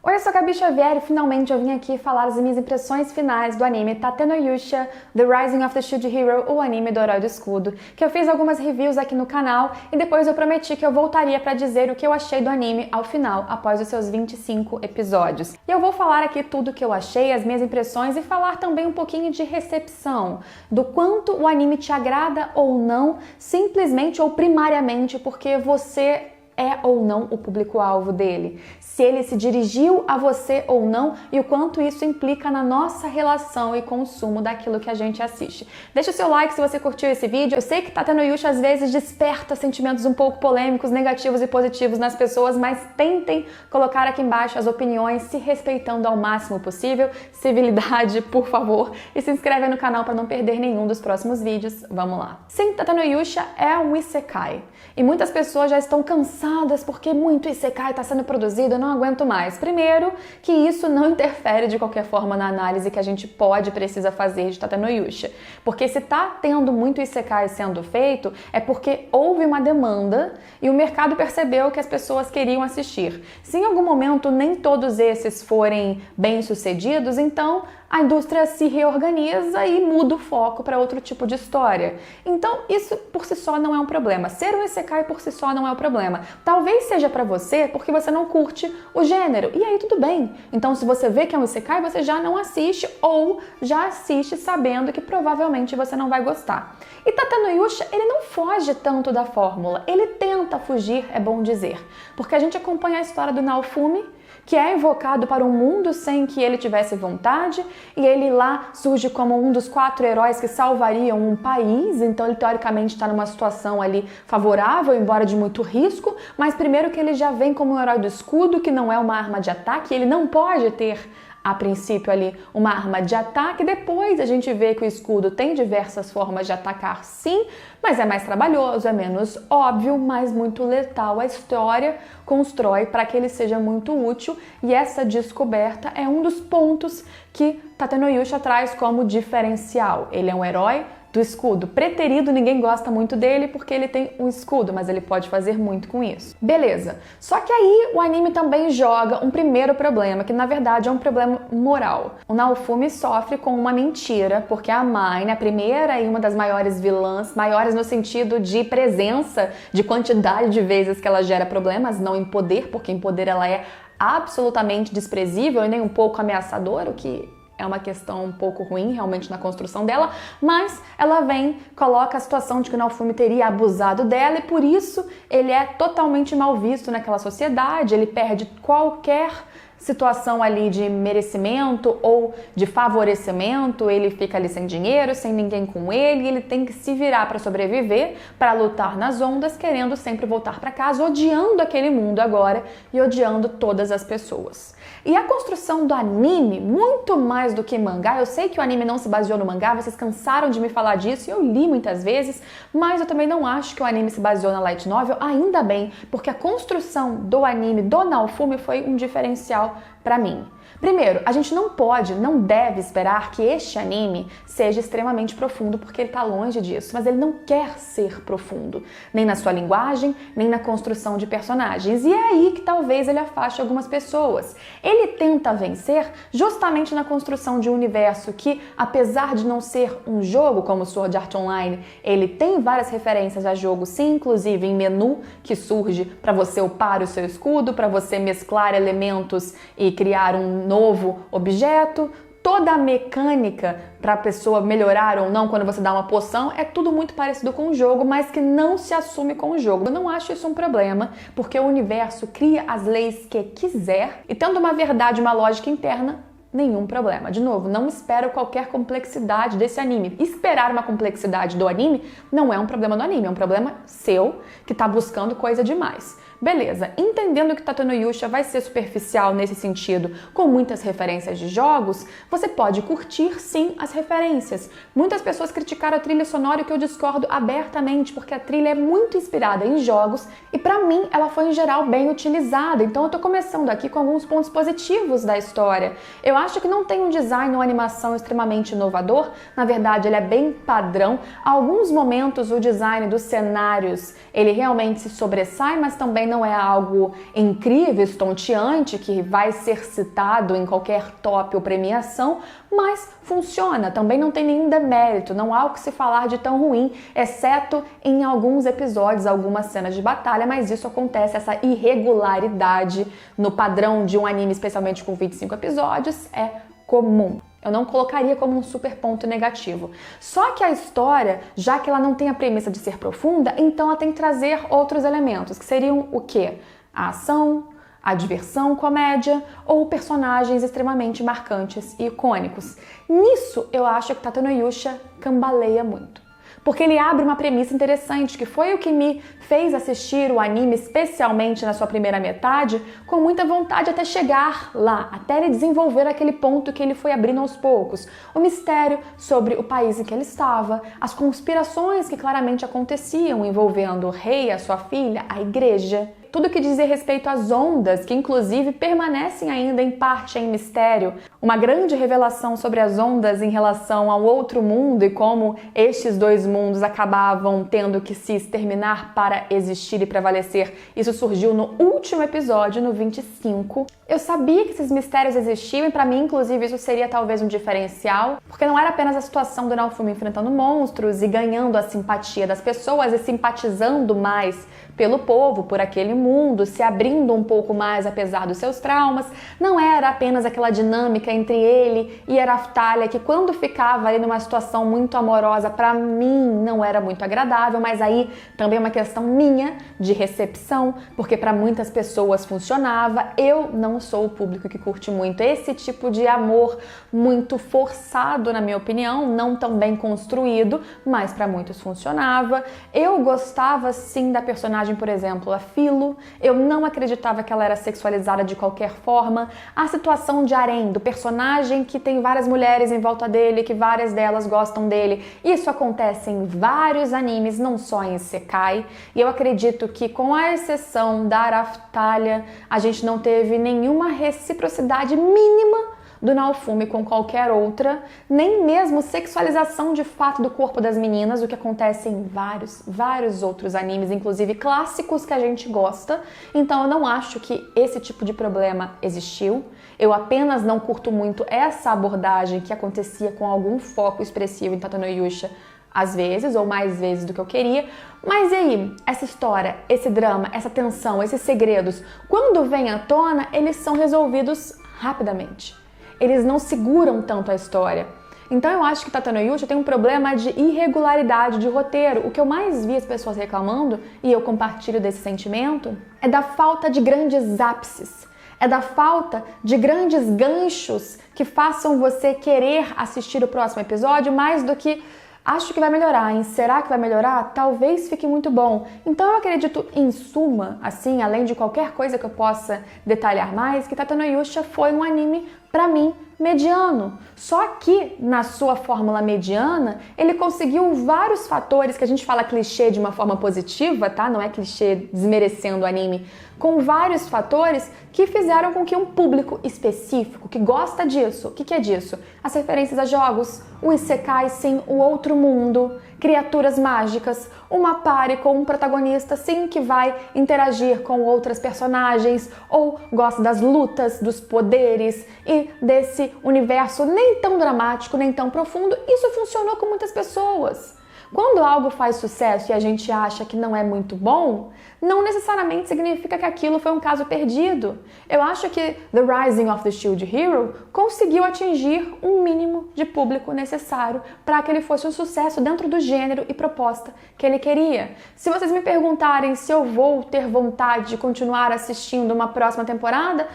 Oi, eu sou a Gabi Xavier e finalmente eu vim aqui falar as minhas impressões finais do anime Tate no Yusha, The Rising of the Shield Hero, o anime do Herói do Escudo, que eu fiz algumas reviews aqui no canal e depois eu prometi que eu voltaria pra dizer o que eu achei do anime ao final, após os seus 25 episódios. E eu vou falar aqui tudo o que eu achei, as minhas impressões e falar também um pouquinho de recepção, do quanto o anime te agrada ou não, simplesmente ou primariamente porque você é ou não o público-alvo dele, se ele se dirigiu a você ou não e o quanto isso implica na nossa relação e consumo daquilo que a gente assiste. Deixa o seu like se você curtiu esse vídeo. Eu sei que Tate no Yusha às vezes desperta sentimentos um pouco polêmicos, negativos e positivos nas pessoas, mas tentem colocar aqui embaixo as opiniões se respeitando ao máximo possível. Civilidade, por favor, e se inscreve no canal para não perder nenhum dos próximos vídeos. Vamos lá. Sim, Tate no Yusha é um isekai e muitas pessoas já estão cansadas porque muito isekai está sendo produzido, eu não aguento mais. Primeiro, que isso não interfere de qualquer forma na análise que a gente pode e precisa fazer de Tate no Yusha, porque se tá tendo muito isekai sendo feito, é porque houve uma demanda e o mercado percebeu que as pessoas queriam assistir. Se em algum momento nem todos esses forem bem-sucedidos, então a indústria se reorganiza e muda o foco para outro tipo de história. Então, isso por si só não é um problema. Ser um isekai por si só não é um problema. Talvez seja para você porque você não curte o gênero. E aí tudo bem. Então, se você vê que é um isekai, você já não assiste ou já assiste sabendo que provavelmente você não vai gostar. E Tate no Yusha, ele não foge tanto da fórmula. Ele tenta fugir, é bom dizer. Porque a gente acompanha a história do Naofumi, que é invocado para um mundo sem que ele tivesse vontade, e ele lá surge como um dos 4 heróis que salvariam um país, então ele teoricamente está numa situação ali favorável, embora de muito risco, mas primeiro que ele já vem como um herói do escudo, que não é uma arma de ataque, ele não pode ter a princípio ali uma arma de ataque, depois a gente vê que o escudo tem diversas formas de atacar sim, mas é mais trabalhoso, é menos óbvio, mas muito letal. A história constrói para que ele seja muito útil e essa descoberta é um dos pontos que Tate no Yusha traz como diferencial. Ele é um herói do escudo. Preterido, ninguém gosta muito dele porque ele tem um escudo, mas ele pode fazer muito com isso. Beleza. Só que aí o anime também joga um primeiro problema, que na verdade é um problema moral. O Naofumi sofre com uma mentira, porque a Mine, a primeira e uma das maiores vilãs, maiores no sentido de presença, de quantidade de vezes que ela gera problemas, não em poder, porque em poder ela é absolutamente desprezível e nem um pouco ameaçadora, o que é uma questão um pouco ruim realmente na construção dela, mas ela vem, coloca a situação de que o Naofumi teria abusado dela e por isso ele é totalmente mal visto naquela sociedade, ele perde qualquer situação ali de merecimento ou de favorecimento, ele fica ali sem dinheiro, sem ninguém com ele, e ele tem que se virar para sobreviver, para lutar nas ondas, querendo sempre voltar para casa, odiando aquele mundo agora e odiando todas as pessoas. E a construção do anime, muito mais do que mangá, eu sei que o anime não se baseou no mangá, vocês cansaram de me falar disso e eu li muitas vezes, mas eu também não acho que o anime se baseou na light novel, ainda bem, porque a construção do anime do Naofumi foi um diferencial para mim. Primeiro, a gente não pode, não deve esperar que este anime seja extremamente profundo, porque ele está longe disso, mas ele não quer ser profundo, nem na sua linguagem, nem na construção de personagens, e é aí que talvez ele afaste algumas pessoas. Ele tenta vencer justamente na construção de um universo que, apesar de não ser um jogo como Sword Art Online, ele tem várias referências a jogo, sim, inclusive em menu que surge para você upar o seu escudo, para você mesclar elementos e criar um novo objeto, toda a mecânica para a pessoa melhorar ou não quando você dá uma poção é tudo muito parecido com o jogo, mas que não se assume com o jogo. Eu não acho isso um problema, porque o universo cria as leis que quiser e tendo uma verdade, uma lógica interna, nenhum problema. De novo, não espero qualquer complexidade desse anime. Esperar uma complexidade do anime não é um problema do anime, é um problema seu que está buscando coisa demais. Beleza, entendendo que Tate no Yusha vai ser superficial nesse sentido, com muitas referências de jogos, você pode curtir sim as referências. Muitas pessoas criticaram a trilha sonora, que eu discordo abertamente, porque a trilha é muito inspirada em jogos e pra mim ela foi em geral bem utilizada, então eu tô começando aqui com alguns pontos positivos da história. Eu acho que não tem um design ou animação extremamente inovador, na verdade ele é bem padrão. Alguns momentos o design dos cenários, ele realmente se sobressai, mas também não é algo incrível, estonteante, que vai ser citado em qualquer top ou premiação, mas funciona, também não tem nenhum demérito, não há o que se falar de tão ruim, exceto em alguns episódios, algumas cenas de batalha, mas isso acontece, essa irregularidade no padrão de um anime, especialmente com 25 episódios, é comum. Eu não colocaria como um super ponto negativo. Só que a história, já que ela não tem a premissa de ser profunda, então ela tem que trazer outros elementos, que seriam o quê? A ação, a diversão, comédia ou personagens extremamente marcantes e icônicos. Nisso, eu acho que Tatenoyusha cambaleia muito. Porque ele abre uma premissa interessante, que foi o que me fez assistir o anime, especialmente na sua primeira metade, com muita vontade até chegar lá, até ele desenvolver aquele ponto que ele foi abrindo aos poucos. O mistério sobre o país em que ele estava, as conspirações que claramente aconteciam envolvendo o rei, a sua filha, a igreja. Tudo que dizia respeito às ondas, que inclusive permanecem ainda em parte em mistério. Uma grande revelação sobre as ondas em relação ao outro mundo e como estes dois mundos acabavam tendo que se exterminar para existir e prevalecer. Isso surgiu no último episódio, no 25. Eu sabia que esses mistérios existiam e para mim, inclusive, isso seria talvez um diferencial, porque não era apenas a situação do Naofumi enfrentando monstros e ganhando a simpatia das pessoas e simpatizando mais pelo povo, por aquele mundo, se abrindo um pouco mais apesar dos seus traumas. Não era apenas aquela dinâmica entre ele e a Raphtalia, que quando ficava ali numa situação muito amorosa, para mim não era muito agradável, mas aí também é uma questão minha de recepção, porque para muitas pessoas funcionava. Eu não sou o público que curte muito esse tipo de amor muito forçado, na minha opinião, não tão bem construído, mas para muitos funcionava. Eu gostava sim da personagem, por exemplo, a Filo. Eu não acreditava que ela era sexualizada de qualquer forma. A situação de Aren, do personagem que tem várias mulheres em volta dele, que várias delas gostam dele. Isso acontece em vários animes, não só em Isekai. E eu acredito que, com a exceção da Raphtalia, a gente não teve nenhuma reciprocidade mínima do Naofumi com qualquer outra, nem mesmo sexualização de fato do corpo das meninas, o que acontece em vários outros animes, inclusive clássicos que a gente gosta. Então eu não acho que esse tipo de problema existiu. Eu apenas não curto muito essa abordagem que acontecia com algum foco expressivo em Tatenoyusha, às vezes, ou mais vezes do que eu queria. Mas e aí, essa história, esse drama, essa tensão, esses segredos, quando vem à tona, eles são resolvidos rapidamente. Eles não seguram tanto a história. Então eu acho que Tatenoyusha tem um problema de irregularidade de roteiro. O que eu mais vi as pessoas reclamando, e eu compartilho desse sentimento, é da falta de grandes ápices. É da falta de grandes ganchos que façam você querer assistir o próximo episódio mais do que acho que vai melhorar, hein? Será que vai melhorar? Talvez fique muito bom. Então eu acredito, em suma, assim, além de qualquer coisa que eu possa detalhar mais, que Tatenoyusha foi um anime, pra mim, mediano. Só que, na sua fórmula mediana, ele conseguiu vários fatores, que a gente fala clichê de uma forma positiva, tá? Não é clichê desmerecendo o anime. Com vários fatores que fizeram com que um público específico, que gosta disso, o que é disso? As referências a jogos, o Isekai sim, o outro mundo, criaturas mágicas, uma party com um protagonista sim que vai interagir com outras personagens, ou gosta das lutas, dos poderes e desse universo nem tão dramático, nem tão profundo. Isso funcionou com muitas pessoas. Quando algo faz sucesso e a gente acha que não é muito bom, não necessariamente significa que aquilo foi um caso perdido. Eu acho que The Rising of the Shield Hero conseguiu atingir um mínimo de público necessário para que ele fosse um sucesso dentro do gênero e proposta que ele queria. Se vocês me perguntarem se eu vou ter vontade de continuar assistindo uma próxima temporada,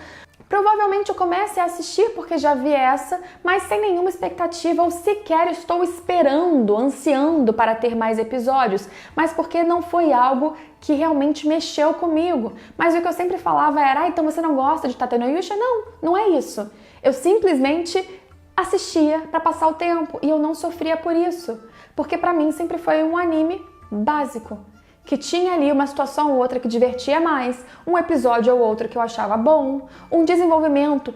provavelmente eu comece a assistir porque já vi essa, mas sem nenhuma expectativa ou sequer estou esperando, ansiando para ter mais episódios, mas porque não foi algo que realmente mexeu comigo. Mas o que eu sempre falava era, então você não gosta de Tatenoyusha? Não, não é isso. Eu simplesmente assistia para passar o tempo e eu não sofria por isso, porque para mim sempre foi um anime básico, que tinha ali uma situação ou outra que divertia mais, um episódio ou outro que eu achava bom, um desenvolvimento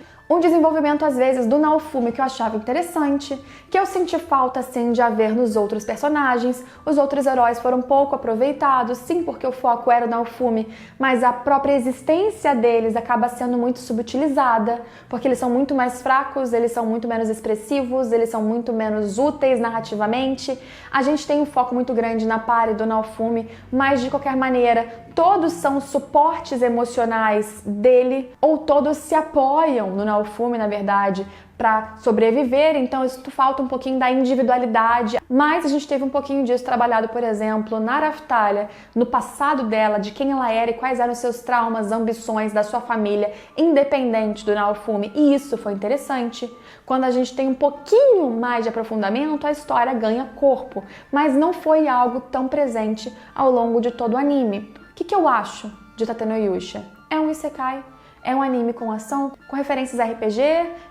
às vezes do Naofumi que eu achava interessante, que eu senti falta sim de haver nos outros personagens. Os outros heróis foram pouco aproveitados, sim, porque o foco era o Naofumi, mas a própria existência deles acaba sendo muito subutilizada, porque eles são muito mais fracos, eles são muito menos expressivos, eles são muito menos úteis narrativamente. A gente tem um foco muito grande na Pari do Naofumi, mas de qualquer maneira, todos são suportes emocionais dele, ou todos se apoiam no Naofumi, na verdade, para sobreviver, então isso falta um pouquinho da individualidade, mas a gente teve um pouquinho disso trabalhado, por exemplo, na Raphtalia, no passado dela, de quem ela era e quais eram os seus traumas, ambições da sua família, independente do Naofumi, e isso foi interessante. Quando a gente tem um pouquinho mais de aprofundamento, a história ganha corpo, mas não foi algo tão presente ao longo de todo o anime. O que eu acho de Tate no Yusha? É um isekai. É um anime com ação, com referências RPG,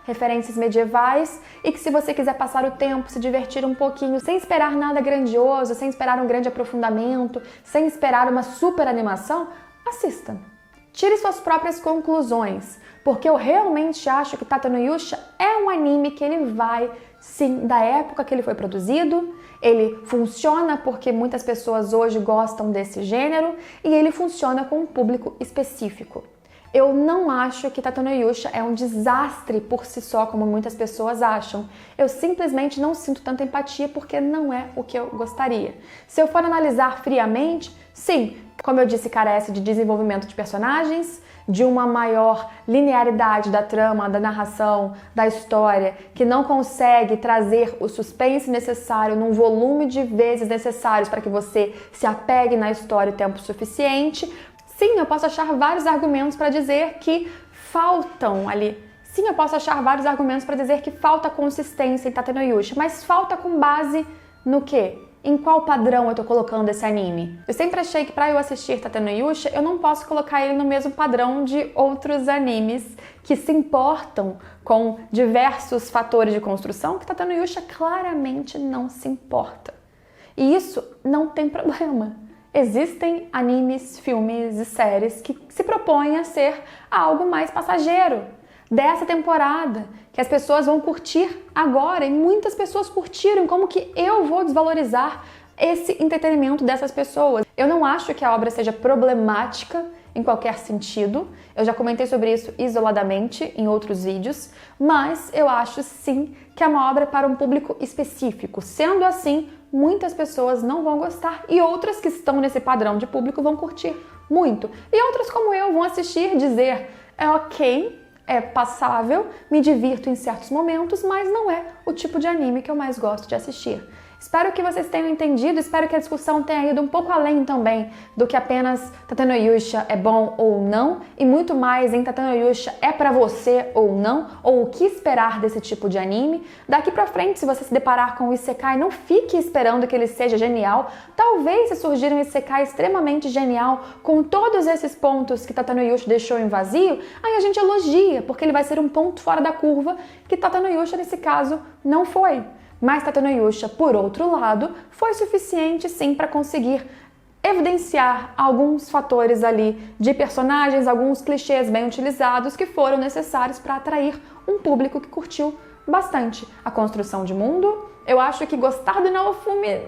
referências medievais, e que se você quiser passar o tempo, se divertir um pouquinho, sem esperar nada grandioso, sem esperar um grande aprofundamento, sem esperar uma super animação, assista. Tire suas próprias conclusões, porque eu realmente acho que Tate no Yusha é um anime que ele vai, sim, da época que ele foi produzido, ele funciona porque muitas pessoas hoje gostam desse gênero, e ele funciona com um público específico. Eu não acho que Tate no Yusha é um desastre por si só, como muitas pessoas acham. Eu simplesmente não sinto tanta empatia porque não é o que eu gostaria. Se eu for analisar friamente, sim, como eu disse, carece de desenvolvimento de personagens, de uma maior linearidade da trama, da narração, da história, que não consegue trazer o suspense necessário num volume de vezes necessários para que você se apegue na história o tempo suficiente. Sim, eu posso achar vários argumentos para dizer que faltam ali. Sim, eu posso achar vários argumentos para dizer que falta consistência em Tate no Yusha, mas falta com base no quê? Em qual padrão eu tô colocando esse anime? Eu sempre achei que para eu assistir Tate no Yusha, eu não posso colocar ele no mesmo padrão de outros animes que se importam com diversos fatores de construção, que Tate no Yusha claramente não se importa. E isso não tem problema. Existem animes, filmes e séries que se propõem a ser algo mais passageiro dessa temporada, que as pessoas vão curtir agora, e muitas pessoas curtiram. Como que eu vou desvalorizar esse entretenimento dessas pessoas? Eu não acho que a obra seja problemática em qualquer sentido, eu já comentei sobre isso isoladamente em outros vídeos, mas eu acho sim que é uma obra para um público específico. Sendo assim, muitas pessoas não vão gostar e outras que estão nesse padrão de público vão curtir muito. E outras como eu vão assistir, dizer, é ok, é passável, me divirto em certos momentos, mas não é o tipo de anime que eu mais gosto de assistir. Espero que vocês tenham entendido, espero que a discussão tenha ido um pouco além também do que apenas Tate no Yusha é bom ou não, e muito mais em Tate no Yusha é pra você ou não, ou o que esperar desse tipo de anime. Daqui pra frente, se você se deparar com o Isekai, não fique esperando que ele seja genial. Talvez se surgir um Isekai extremamente genial, com todos esses pontos que Tate no Yusha deixou em vazio, aí a gente elogia, porque ele vai ser um ponto fora da curva, que Tate no Yusha nesse caso não foi. Mas Tate no Yusha, por outro lado, foi suficiente sim para conseguir evidenciar alguns fatores ali de personagens, alguns clichês bem utilizados que foram necessários para atrair um público que curtiu bastante a construção de mundo. Eu acho que gostar do Naofumi,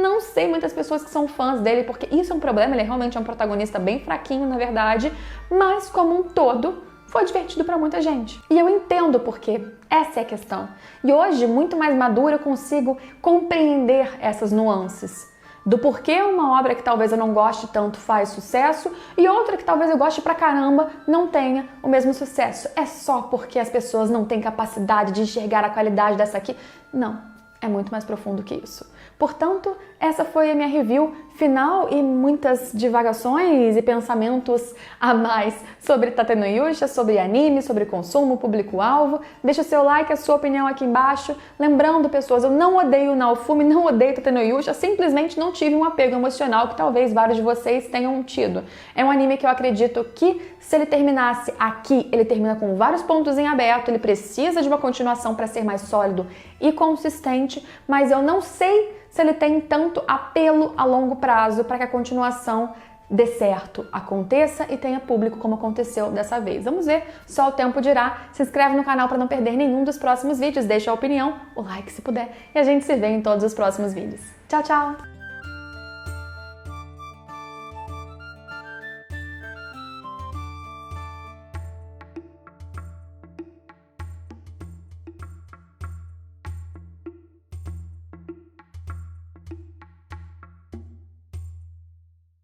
não sei muitas pessoas que são fãs dele, porque isso é um problema, ele realmente é um protagonista bem fraquinho, na verdade, mas como um todo, foi divertido para muita gente. E eu entendo por quê. Essa é a questão. E hoje, muito mais madura, eu consigo compreender essas nuances. Do porquê uma obra que talvez eu não goste tanto faz sucesso e outra que talvez eu goste pra caramba não tenha o mesmo sucesso. É só porque as pessoas não têm capacidade de enxergar a qualidade dessa aqui? Não, é muito mais profundo que isso. Portanto, essa foi a minha review final e muitas divagações e pensamentos a mais sobre Tate no Yusha, sobre anime, sobre consumo, público-alvo. Deixa o seu like, a sua opinião aqui embaixo. Lembrando, pessoas, eu não odeio o Naofumi, não odeio Tate no Yusha, simplesmente não tive um apego emocional que talvez vários de vocês tenham tido. É um anime que eu acredito que, se ele terminasse aqui, ele termina com vários pontos em aberto, ele precisa de uma continuação para ser mais sólido e consistente, mas eu não sei se ele tem tanto apelo a longo prazo para que a continuação dê certo, aconteça e tenha público como aconteceu dessa vez. Vamos ver, só o tempo dirá. Se inscreve no canal para não perder nenhum dos próximos vídeos, deixa a opinião, o like se puder, e a gente se vê em todos os próximos vídeos. Tchau, tchau!